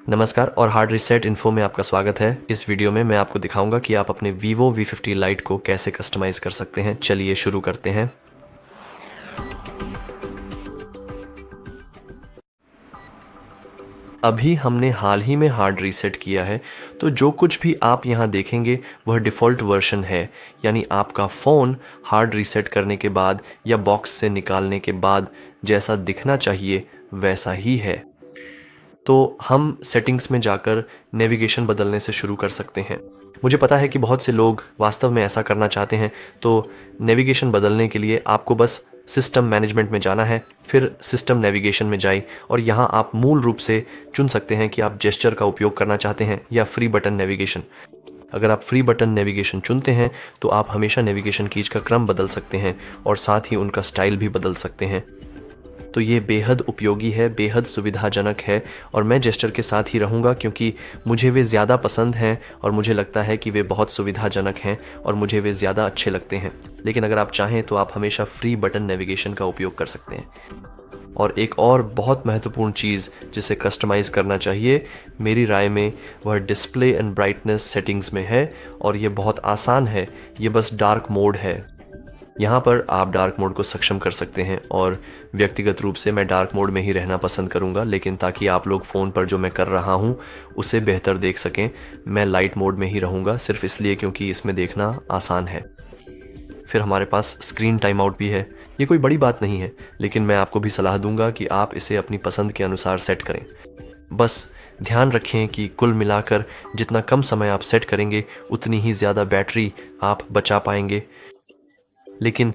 नमस्कार और hard reset info में आपका स्वागत है। इस वीडियो में मैं आपको दिखाऊंगा कि आप अपने Vivo V50 Lite को कैसे कस्टमाइज़ कर सकते हैं। चलिए शुरू करते हैं। अभी हमने हाल ही में हार्ड रीसेट किया है, तो जो कुछ भी आप यहाँ देखेंगे वह डिफ़ॉल्ट वर्जन है, यानी आपका फ़ोन हार्ड रीसेट करने के बाद या बॉक्स से निकालने के बाद जैसा दिखना चाहिए वैसा ही है। तो हम सेटिंग्स में जाकर नेविगेशन बदलने से शुरू कर सकते हैं। मुझे पता है कि बहुत से लोग वास्तव में ऐसा करना चाहते हैं, तो नेविगेशन बदलने के लिए आपको बस सिस्टम मैनेजमेंट में जाना है, फिर सिस्टम नेविगेशन में जाएं और यहाँ आप मूल रूप से चुन सकते हैं कि आप जेस्चर का उपयोग करना चाहते हैं या फ्री बटन नेविगेशन। अगर आप फ्री बटन नेविगेशन चुनते हैं तो आप हमेशा नेविगेशन कीज का क्रम बदल सकते हैं और साथ ही उनका स्टाइल भी बदल सकते हैं। तो ये बेहद उपयोगी है, बेहद सुविधाजनक है और मैं जेस्चर के साथ ही रहूँगा क्योंकि मुझे वे ज़्यादा पसंद हैं और मुझे लगता है कि वे बहुत सुविधाजनक हैं और मुझे वे ज़्यादा अच्छे लगते हैं। लेकिन अगर आप चाहें तो आप हमेशा फ्री बटन नेविगेशन का उपयोग कर सकते हैं। और एक और बहुत महत्वपूर्ण चीज़ जिसे कस्टमाइज़ करना चाहिए मेरी राय में, वह डिस्प्ले एंड ब्राइटनेस सेटिंग्स में है और ये बहुत आसान है। ये बस डार्क मोड है। यहाँ पर आप डार्क मोड को सक्षम कर सकते हैं और व्यक्तिगत रूप से मैं डार्क मोड में ही रहना पसंद करूँगा, लेकिन ताकि आप लोग फ़ोन पर जो मैं कर रहा हूँ उसे बेहतर देख सकें मैं लाइट मोड में ही रहूँगा, सिर्फ इसलिए क्योंकि इसमें देखना आसान है। फिर हमारे पास स्क्रीन टाइम आउट भी है। ये कोई बड़ी बात नहीं है, लेकिन मैं आपको भी सलाह दूंगा कि आप इसे अपनी पसंद के अनुसार सेट करें। बस ध्यान रखें कि कुल मिलाकर जितना कम समय आप सेट करेंगे उतनी ही ज़्यादा बैटरी आप बचा पाएंगे। लेकिन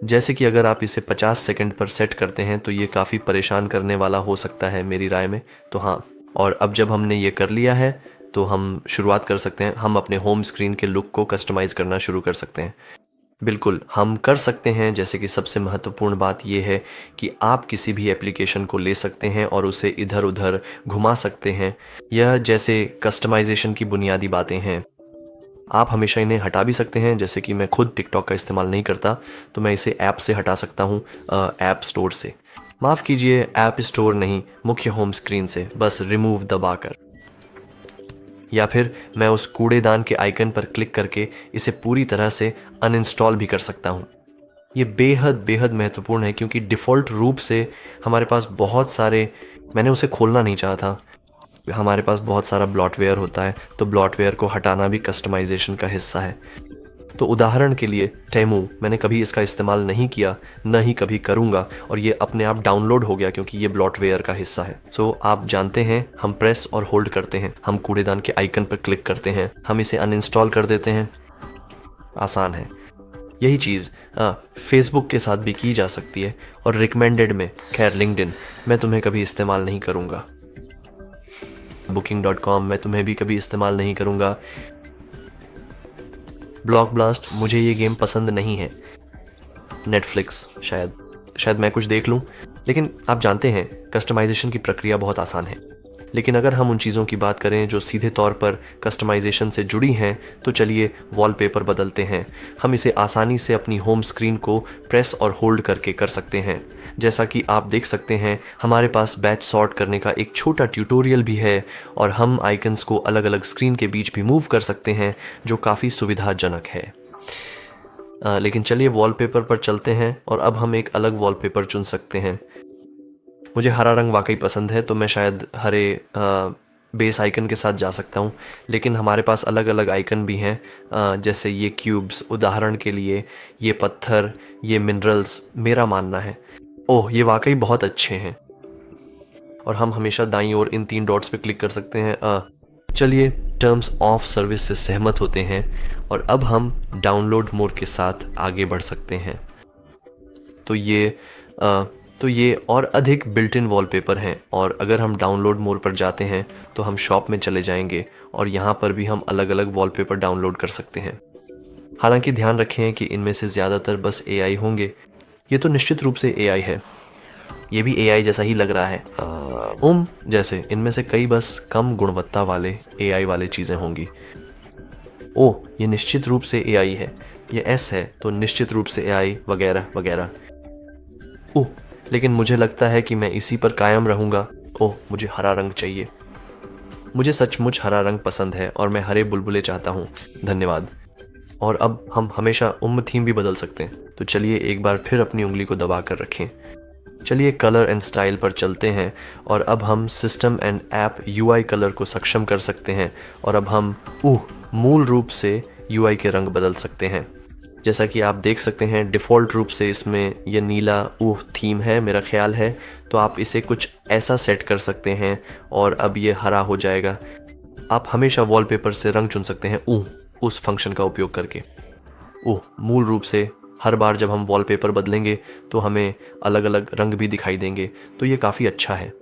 जैसे कि अगर आप इसे 50 सेकंड पर सेट करते हैं तो ये काफ़ी परेशान करने वाला हो सकता है मेरी राय में। तो हाँ, और अब जब हमने ये कर लिया है तो हम शुरुआत कर सकते हैं। हम अपने होम स्क्रीन के लुक को कस्टमाइज़ करना शुरू कर सकते हैं। बिल्कुल हम कर सकते हैं। जैसे कि सबसे महत्वपूर्ण बात यह है कि आप किसी भी एप्लीकेशन को ले सकते हैं और उसे इधर उधर घुमा सकते हैं। यह जैसे कस्टमाइजेशन की बुनियादी बातें हैं। आप हमेशा इन्हें हटा भी सकते हैं। जैसे कि मैं खुद टिकटॉक का इस्तेमाल नहीं करता, तो मैं इसे ऐप से हटा सकता हूँ, ऐप स्टोर से। माफ़ कीजिए, ऐप स्टोर नहीं, मुख्य होम स्क्रीन से, बस रिमूव दबाकर। या फिर मैं उस कूड़ेदान के आइकन पर क्लिक करके इसे पूरी तरह से अनइंस्टॉल भी कर सकता हूँ। ये बेहद बेहद महत्वपूर्ण है क्योंकि डिफ़ॉल्ट रूप से हमारे पास बहुत सारे, मैंने उसे खोलना नहीं चाहा था, हमारे पास बहुत सारा ब्लॉटवेयर होता है, तो ब्लॉटवेयर को हटाना भी कस्टमाइजेशन का हिस्सा है। तो उदाहरण के लिए टेमू, मैंने कभी इसका इस्तेमाल नहीं किया, न ही कभी करूँगा, और ये अपने आप डाउनलोड हो गया क्योंकि ये ब्लॉटवेयर का हिस्सा है। सो आप जानते हैं, हम प्रेस और होल्ड करते हैं, हम कूड़ेदान के आइकन पर क्लिक करते हैं, हम इसे अनइंस्टॉल कर देते हैं। आसान है। यही चीज़ फेसबुक के साथ भी की जा सकती है और रिकमेंडेड में, खैर लिंक्डइन मैं तुम्हें कभी इस्तेमाल नहीं करूँगा, booking.com मैं तुम्हें भी कभी इस्तेमाल नहीं करूँगा, ब्लॉक ब्लास्ट मुझे ये गेम पसंद नहीं है, नेटफ्लिक्स शायद मैं कुछ देख लूँ। लेकिन आप जानते हैं कस्टमाइजेशन की प्रक्रिया बहुत आसान है। लेकिन अगर हम उन चीज़ों की बात करें जो सीधे तौर पर कस्टमाइजेशन से जुड़ी हैं, तो चलिए वॉलपेपर बदलते हैं। हम इसे आसानी से अपनी होम स्क्रीन को प्रेस और होल्ड करके कर सकते हैं। जैसा कि आप देख सकते हैं, हमारे पास बैच सॉर्ट करने का एक छोटा ट्यूटोरियल भी है और हम आइकन्स को अलग अलग स्क्रीन के बीच भी मूव कर सकते हैं, जो काफ़ी सुविधाजनक है। लेकिन चलिए वॉलपेपर पर चलते हैं और अब हम एक अलग वॉलपेपर चुन सकते हैं। मुझे हरा रंग वाकई पसंद है, तो मैं शायद हरे बेस आइकन के साथ जा सकता हूँ। लेकिन हमारे पास अलग अलग आइकन भी हैं, जैसे ये क्यूब्स, उदाहरण के लिए ये पत्थर, ये मिनरल्स, मेरा मानना है। ओह, ये वाकई बहुत अच्छे हैं। और हम हमेशा दाईं ओर इन 3 डॉट्स पे क्लिक कर सकते हैं। चलिए टर्म्स ऑफ सर्विस से सहमत होते हैं और अब हम डाउनलोड मोड के साथ आगे बढ़ सकते हैं। तो ये और अधिक बिल्ट इन वॉलपेपर हैं, और अगर हम डाउनलोड मोड पर जाते हैं तो हम शॉप में चले जाएंगे और यहाँ पर भी हम अलग अलग वॉलपेपर डाउनलोड कर सकते हैं। हालांकि ध्यान रखें कि इनमें से ज़्यादातर बस AI होंगे। ये तो निश्चित रूप से AI है, ये भी AI जैसा ही लग रहा है। जैसे इनमें से कई बस कम गुणवत्ता वाले AI वाले चीज़ें होंगी। ओह, ये निश्चित रूप से AI है, ये S है तो निश्चित रूप से AI वगैरह वगैरह। ओह, लेकिन मुझे लगता है कि मैं इसी पर कायम रहूँगा। ओह, मुझे हरा रंग चाहिए। मुझे सचमुच हरा रंग पसंद है और मैं हरे बुलबुले चाहता हूँ। धन्यवाद। और अब हम हमेशा उम्र थीम भी बदल सकते हैं, तो चलिए एक बार फिर अपनी उंगली को दबा कर रखें। चलिए कलर एंड स्टाइल पर चलते हैं और अब हम system and app UI colour को सक्षम कर सकते हैं और अब हम मूल रूप से यूआई के रंग बदल सकते हैं। जैसा कि आप देख सकते हैं डिफ़ॉल्ट रूप से इसमें यह नीला थीम है मेरा ख्याल है, तो आप इसे कुछ ऐसा सेट कर सकते हैं और अब ये हरा हो जाएगा। आप हमेशा वॉलपेपर से रंग चुन सकते हैं उस फंक्शन का उपयोग करके। मूल रूप से हर बार जब हम वॉलपेपर बदलेंगे तो हमें अलग अलग रंग भी दिखाई देंगे, तो ये काफ़ी अच्छा है।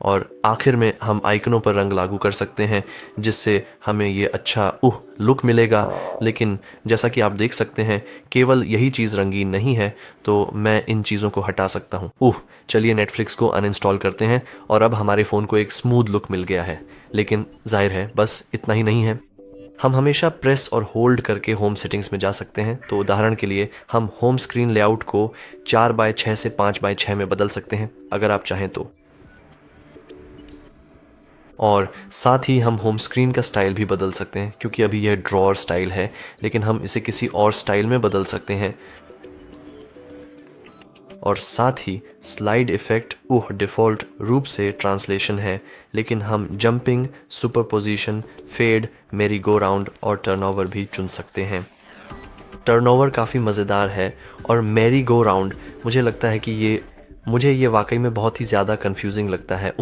और आखिर में हम आइकनों पर रंग लागू कर सकते हैं जिससे हमें ये अच्छा लुक मिलेगा। लेकिन जैसा कि आप देख सकते हैं केवल यही चीज़ रंगीन नहीं है, तो मैं इन चीज़ों को हटा सकता हूँ। चलिए नेटफ्लिक्स को अनइंस्टॉल करते हैं और अब हमारे फ़ोन को एक स्मूथ लुक मिल गया है। लेकिन जाहिर है बस इतना ही नहीं है, हम हमेशा प्रेस और होल्ड करके होम सेटिंग्स में जा सकते हैं। तो उदाहरण के लिए हम होम स्क्रीन लेआउट को 4x6 से 5x6 में बदल सकते हैं अगर आप चाहें तो। और साथ ही हम होम स्क्रीन का स्टाइल भी बदल सकते हैं, क्योंकि अभी यह ड्रॉअर स्टाइल है, लेकिन हम इसे किसी और स्टाइल में बदल सकते हैं। और साथ ही स्लाइड इफ़ेक्ट डिफ़ॉल्ट रूप से ट्रांसलेशन है, लेकिन हम जंपिंग, सुपरपोजिशन, फेड, मेरी गो राउंड और टर्नओवर भी चुन सकते हैं। टर्नओवर काफ़ी मज़ेदार है और मेरी गो राउंड मुझे लगता है कि मुझे ये वाकई में बहुत ही ज़्यादा कंफ्यूजिंग लगता है।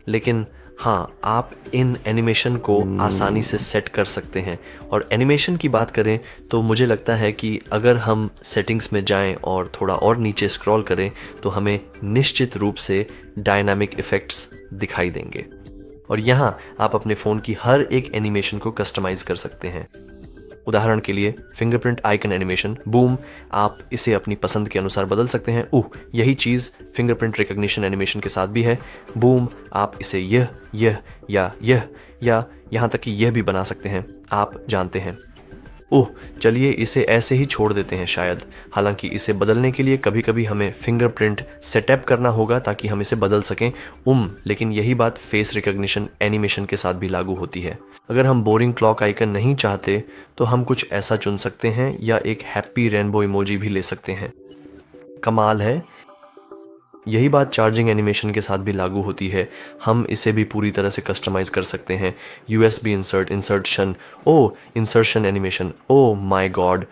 लेकिन हाँ, आप इन एनिमेशन को आसानी से सेट कर सकते हैं। और एनिमेशन की बात करें तो मुझे लगता है कि अगर हम सेटिंग्स में जाएं और थोड़ा और नीचे स्क्रॉल करें तो हमें निश्चित रूप से डायनामिक इफ़ेक्ट्स दिखाई देंगे। और यहाँ आप अपने फ़ोन की हर एक एनिमेशन को कस्टमाइज़ कर सकते हैं। उदाहरण के लिए फिंगरप्रिंट आइकन एनिमेशन आप इसे अपनी पसंद के अनुसार बदल सकते हैं। यही चीज़ फिंगरप्रिंट रिकग्निशन एनिमेशन के साथ भी है। आप इसे यह या यहाँ तक कि यह भी बना सकते हैं, आप जानते हैं। चलिए इसे ऐसे ही छोड़ देते हैं शायद। हालांकि इसे बदलने के लिए कभी कभी हमें फिंगरप्रिंट सेटअप करना होगा ताकि हम इसे बदल सकें। लेकिन यही बात फेस रिकग्निशन एनिमेशन के साथ भी लागू होती है। अगर हम बोरिंग क्लॉक आइकन नहीं चाहते तो हम कुछ ऐसा चुन सकते हैं या एक हैप्पी रेनबो इमोजी भी ले सकते हैं। कमाल है। यही बात चार्जिंग एनिमेशन के साथ भी लागू होती है। हम इसे भी पूरी तरह से कस्टमाइज़ कर सकते हैं। USB insertion animation, my God.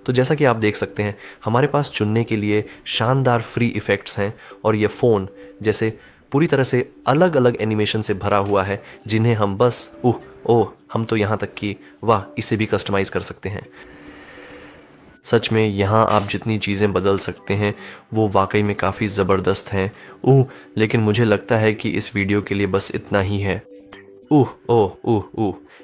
तो जैसा कि आप देख सकते हैं हमारे पास चुनने के लिए शानदार फ्री इफ़ेक्ट्स हैं और ये फ़ोन जैसे पूरी तरह से अलग अलग एनिमेशन से भरा हुआ है, जिन्हें हम बस हम तो यहाँ तक कि इसे भी कस्टमाइज़ कर सकते हैं। सच में यहाँ आप जितनी चीज़ें बदल सकते हैं वो वाकई में काफ़ी ज़बरदस्त हैं। लेकिन मुझे लगता है कि इस वीडियो के लिए बस इतना ही है।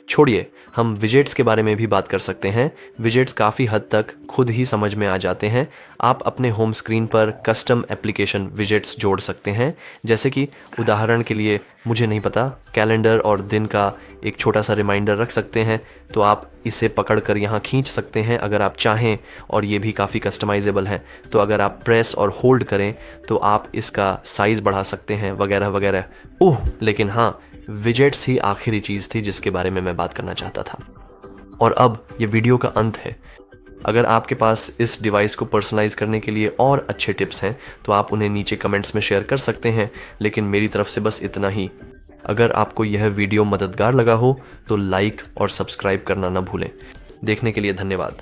छोड़िए, हम विजेट्स के बारे में भी बात कर सकते हैं। विजेट्स काफ़ी हद तक खुद ही समझ में आ जाते हैं। आप अपने होम स्क्रीन पर कस्टम एप्लीकेशन विजेट्स जोड़ सकते हैं, जैसे कि उदाहरण के लिए मुझे नहीं पता, कैलेंडर और दिन का एक छोटा सा रिमाइंडर रख सकते हैं। तो आप इसे पकड़कर यहाँ खींच सकते हैं अगर आप चाहें, और ये भी काफ़ी कस्टमाइजेबल है। तो अगर आप प्रेस और होल्ड करें तो आप इसका साइज़ बढ़ा सकते हैं वगैरह वगैरह। लेकिन हाँ, विजेट्स ही आखिरी चीज़ थी जिसके बारे में मैं बात करना चाहता था। और अब ये वीडियो का अंत है। अगर आपके पास इस डिवाइस को पर्सनलाइज करने के लिए और अच्छे टिप्स हैं तो आप उन्हें नीचे कमेंट्स में शेयर कर सकते हैं। लेकिन मेरी तरफ से बस इतना ही। अगर आपको यह वीडियो मददगार लगा हो तो लाइक और सब्सक्राइब करना न भूलें। देखने के लिए धन्यवाद।